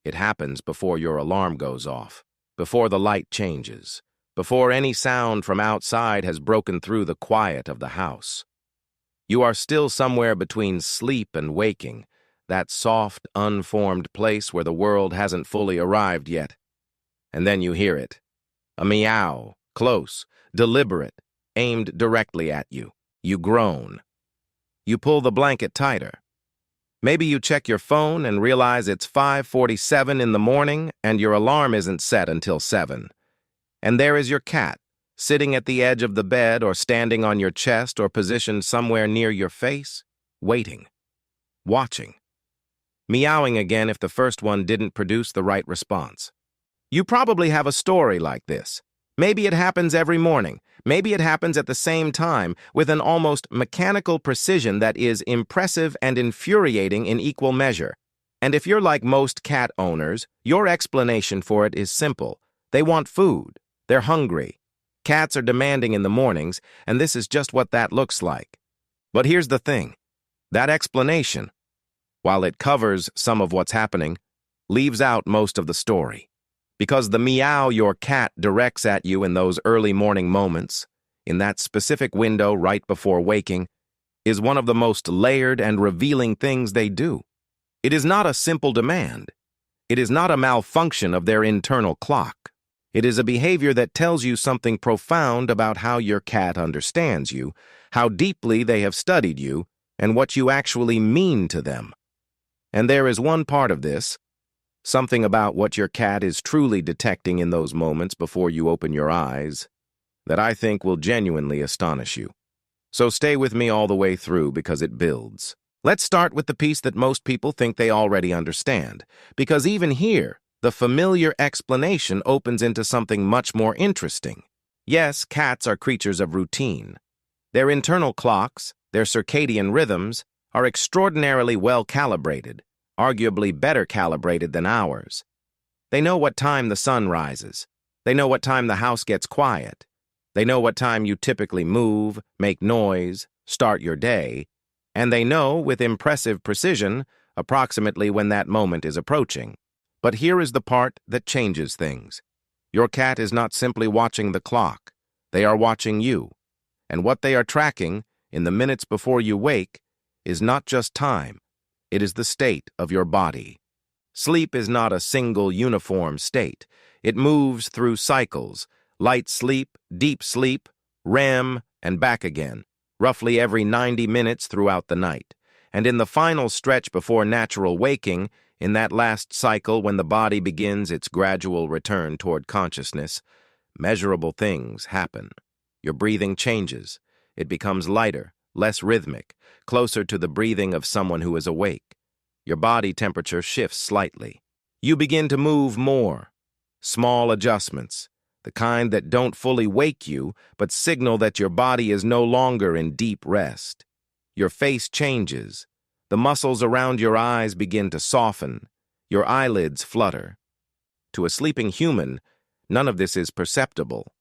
It happens before your alarm goes off, before the light changes, before any sound from outside has broken through the quiet of the house. You are still somewhere between sleep and waking, that soft, unformed place where the world hasn't fully arrived yet. And then you hear it. A meow, close, deliberate, aimed directly at you. You groan. You pull the blanket tighter. Maybe you check your phone and realize it's 5:47 in the morning and your alarm isn't set until 7. And there is your cat, sitting at the edge of the bed or standing on your chest or positioned somewhere near your face, waiting, watching, meowing again if the first one didn't produce the right response. You probably have a story like this. Maybe it happens every morning. Maybe it happens at the same time with an almost mechanical precision that is impressive and infuriating in equal measure. And if you're like most cat owners, your explanation for it is simple. They want food. They're hungry. Cats are demanding in the mornings, and this is just what that looks like. But here's the thing. That explanation, while it covers some of what's happening, leaves out most of the story. Because the meow your cat directs at you in those early morning moments, in that specific window right before waking, is one of the most layered and revealing things they do. It is not a simple demand. It is not a malfunction of their internal clock. It is a behavior that tells you something profound about how your cat understands you, how deeply they have studied you, and what you actually mean to them. And there is one part of this, something about what your cat is truly detecting in those moments before you open your eyes, that I think will genuinely astonish you. So stay with me all the way through because it builds. Let's start with the piece that most people think they already understand, because even here, the familiar explanation opens into something much more interesting. Yes, cats are creatures of routine. Their internal clocks, their circadian rhythms, are extraordinarily well calibrated, arguably better calibrated than ours. They know what time the sun rises. They know what time the house gets quiet. They know what time you typically move, make noise, start your day, and they know, with impressive precision, approximately when that moment is approaching. But here is the part that changes things. Your cat is not simply watching the clock. They are watching you. And what they are tracking, in the minutes before you wake, is not just time. It is the state of your body. Sleep is not a single uniform state. It moves through cycles, light sleep, deep sleep, REM, and back again, roughly every 90 minutes throughout the night. And in the final stretch before natural waking, in that last cycle when the body begins its gradual return toward consciousness, measurable things happen. Your breathing changes. It becomes lighter, less rhythmic, closer to the breathing of someone who is awake. Your body temperature shifts slightly. You begin to move more. Small adjustments, the kind that don't fully wake you, but signal that your body is no longer in deep rest. Your face changes. The muscles around your eyes begin to soften. Your eyelids flutter. To a sleeping human, none of this is perceptible.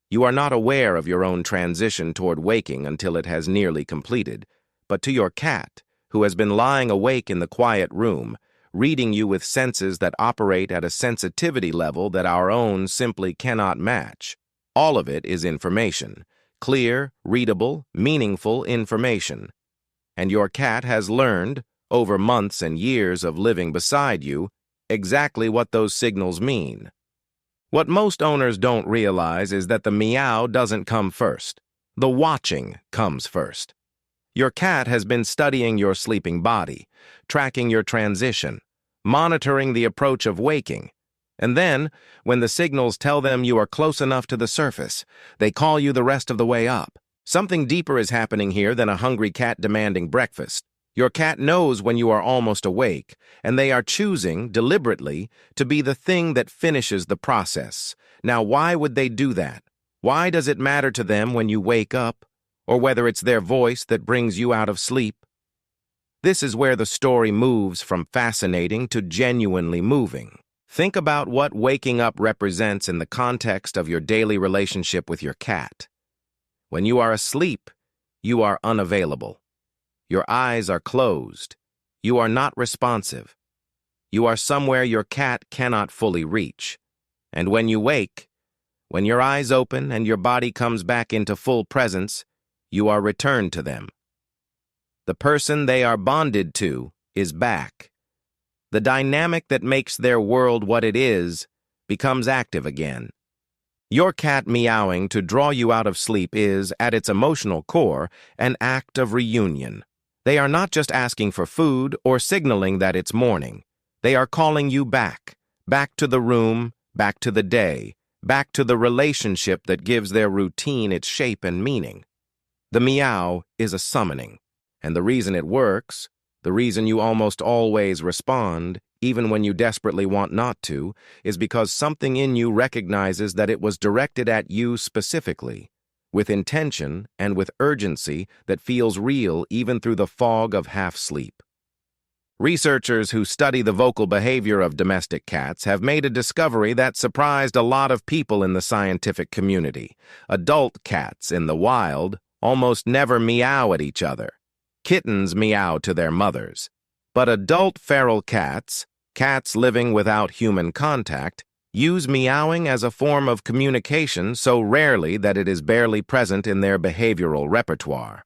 You are not aware of your own transition toward waking until it has nearly completed. But to your cat, who has been lying awake in the quiet room, reading you with senses that operate at a sensitivity level that our own simply cannot match, all of it is information. Clear, readable, meaningful information. And your cat has learned, over months and years of living beside you, exactly what those signals mean. What most owners don't realize is that the meow doesn't come first. The watching comes first. Your cat has been studying your sleeping body, tracking your transition, monitoring the approach of waking. And then, when the signals tell them you are close enough to the surface, they call you the rest of the way up. Something deeper is happening here than a hungry cat demanding breakfast. Your cat knows when you are almost awake, and they are choosing, deliberately, to be the thing that finishes the process. Now, why would they do that? Why does it matter to them when you wake up, or whether it's their voice that brings you out of sleep? This is where the story moves from fascinating to genuinely moving. Think about what waking up represents in the context of your daily relationship with your cat. When you are asleep, you are unavailable. Your eyes are closed. You are not responsive. You are somewhere your cat cannot fully reach. And when you wake, when your eyes open and your body comes back into full presence, you are returned to them. The person they are bonded to is back. The dynamic that makes their world what it is becomes active again. Your cat meowing to draw you out of sleep is, at its emotional core, an act of reunion. They are not just asking for food or signaling that it's morning. They are calling you back, back to the room, back to the day, back to the relationship that gives their routine its shape and meaning. The meow is a summoning, and the reason it works, the reason you almost always respond, even when you desperately want not to, is because something in you recognizes that it was directed at you specifically, with intention and with urgency that feels real even through the fog of half-sleep. Researchers who study the vocal behavior of domestic cats have made a discovery that surprised a lot of people in the scientific community. Adult cats in the wild almost never meow at each other. Kittens meow to their mothers. But adult feral cats, cats living without human contact, use meowing as a form of communication so rarely that it is barely present in their behavioral repertoire.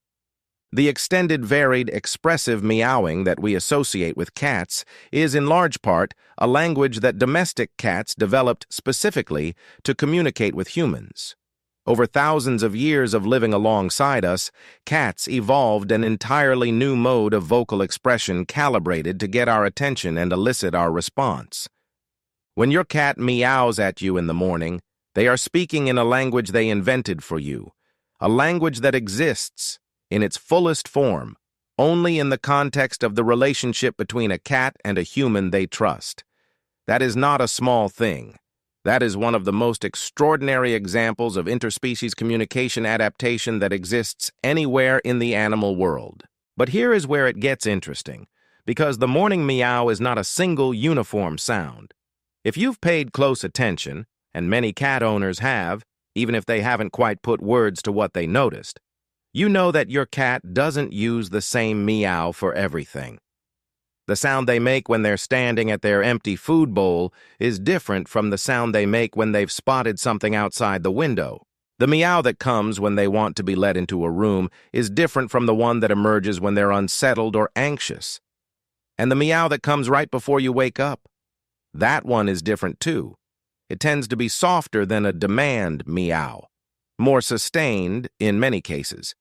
The extended, varied, expressive meowing that we associate with cats is, in large part, a language that domestic cats developed specifically to communicate with humans. Over thousands of years of living alongside us, cats evolved an entirely new mode of vocal expression calibrated to get our attention and elicit our response. When your cat meows at you in the morning, they are speaking in a language they invented for you, a language that exists in its fullest form, only in the context of the relationship between a cat and a human they trust. That is not a small thing. That is one of the most extraordinary examples of interspecies communication adaptation that exists anywhere in the animal world. But here is where it gets interesting, because the morning meow is not a single uniform sound. If you've paid close attention, and many cat owners have, even if they haven't quite put words to what they noticed, you know that your cat doesn't use the same meow for everything. The sound they make when they're standing at their empty food bowl is different from the sound they make when they've spotted something outside the window. The meow that comes when they want to be let into a room is different from the one that emerges when they're unsettled or anxious. And the meow that comes right before you wake up, that one is different too. It tends to be softer than a demand meow, more sustained in many cases.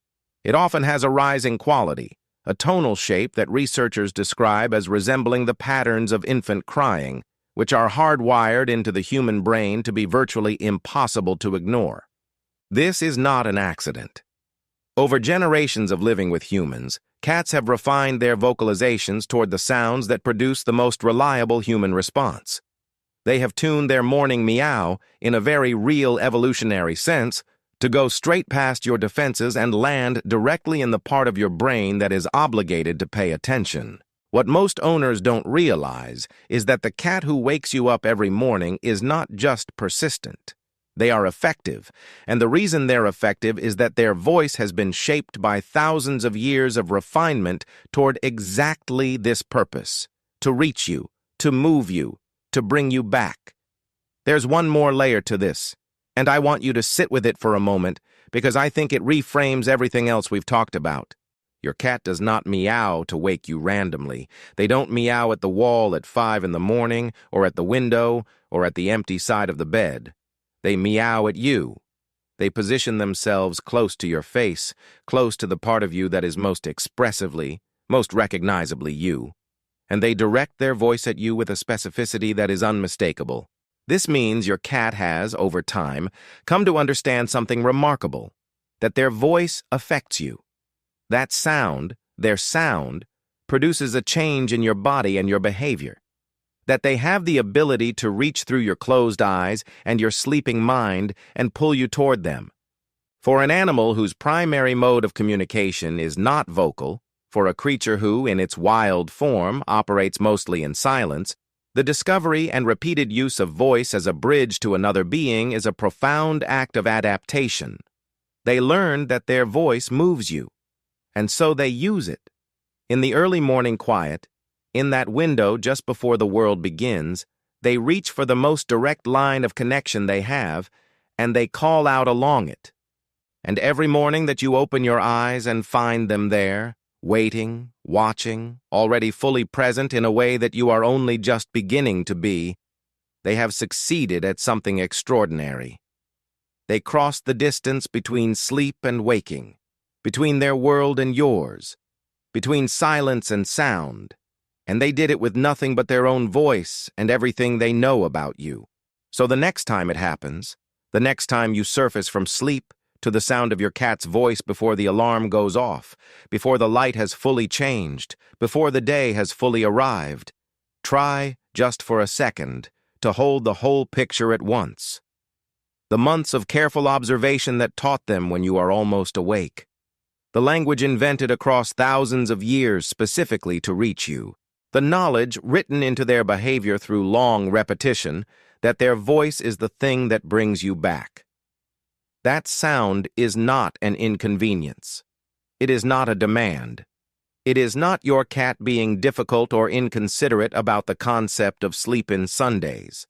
It often has a rising quality, a tonal shape that researchers describe as resembling the patterns of infant crying, which are hardwired into the human brain to be virtually impossible to ignore. This is not an accident. Over generations of living with humans, cats have refined their vocalizations toward the sounds that produce the most reliable human response. They have tuned their morning meow, in a very real evolutionary sense, to go straight past your defenses and land directly in the part of your brain that is obligated to pay attention. What most owners don't realize is that the cat who wakes you up every morning is not just persistent. They are effective, and the reason they're effective is that their voice has been shaped by thousands of years of refinement toward exactly this purpose: to reach you, to move you, to bring you back. There's one more layer to this, and I want you to sit with it for a moment because I think it reframes everything else we've talked about. Your cat does not meow to wake you randomly. They don't meow at the wall at 5 in the morning, or at the window, or at the empty side of the bed. They meow at you. They position themselves close to your face, close to the part of you that is most expressively, most recognizably you. And they direct their voice at you with a specificity that is unmistakable. This means your cat has, over time, come to understand something remarkable, that their voice affects you. That sound, their sound, produces a change in your body and your behavior. That they have the ability to reach through your closed eyes and your sleeping mind and pull you toward them. For an animal whose primary mode of communication is not vocal, for a creature who, in its wild form, operates mostly in silence, the discovery and repeated use of voice as a bridge to another being is a profound act of adaptation. They learn that their voice moves you, and so they use it. In the early morning quiet, In that window just before the world begins, they reach for the most direct line of connection they have, and they call out along it. And every morning that you open your eyes and find them there, waiting, watching, already fully present in a way that you are only just beginning to be, they have succeeded at something extraordinary. They crossed the distance between sleep and waking, between their world and yours, between silence and sound, and they did it with nothing but their own voice and everything they know about you. So the next time it happens, the next time you surface from sleep to the sound of your cat's voice before the alarm goes off, before the light has fully changed, before the day has fully arrived, try, just for a second, to hold the whole picture at once. The months of careful observation that taught them when you are almost awake. The language invented across thousands of years specifically to reach you. The knowledge written into their behavior through long repetition that their voice is the thing that brings you back. That sound is not an inconvenience. It is not a demand. It is not your cat being difficult or inconsiderate about the concept of sleep-in Sundays.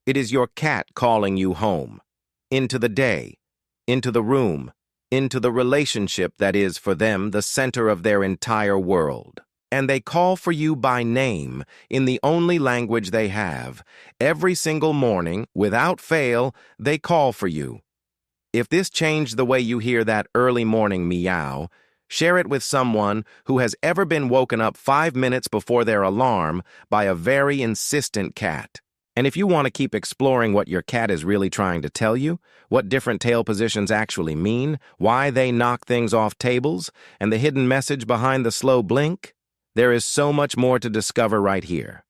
It is your cat calling you home, into the day, into the room, into the relationship that is, for them, the center of their entire world. And they call for you by name in the only language they have. Every single morning, without fail, they call for you. If this changed the way you hear that early morning meow, share it with someone who has ever been woken up 5 minutes before their alarm by a very insistent cat. And if you want to keep exploring what your cat is really trying to tell you, what different tail positions actually mean, why they knock things off tables, and the hidden message behind the slow blink, there is so much more to discover right here.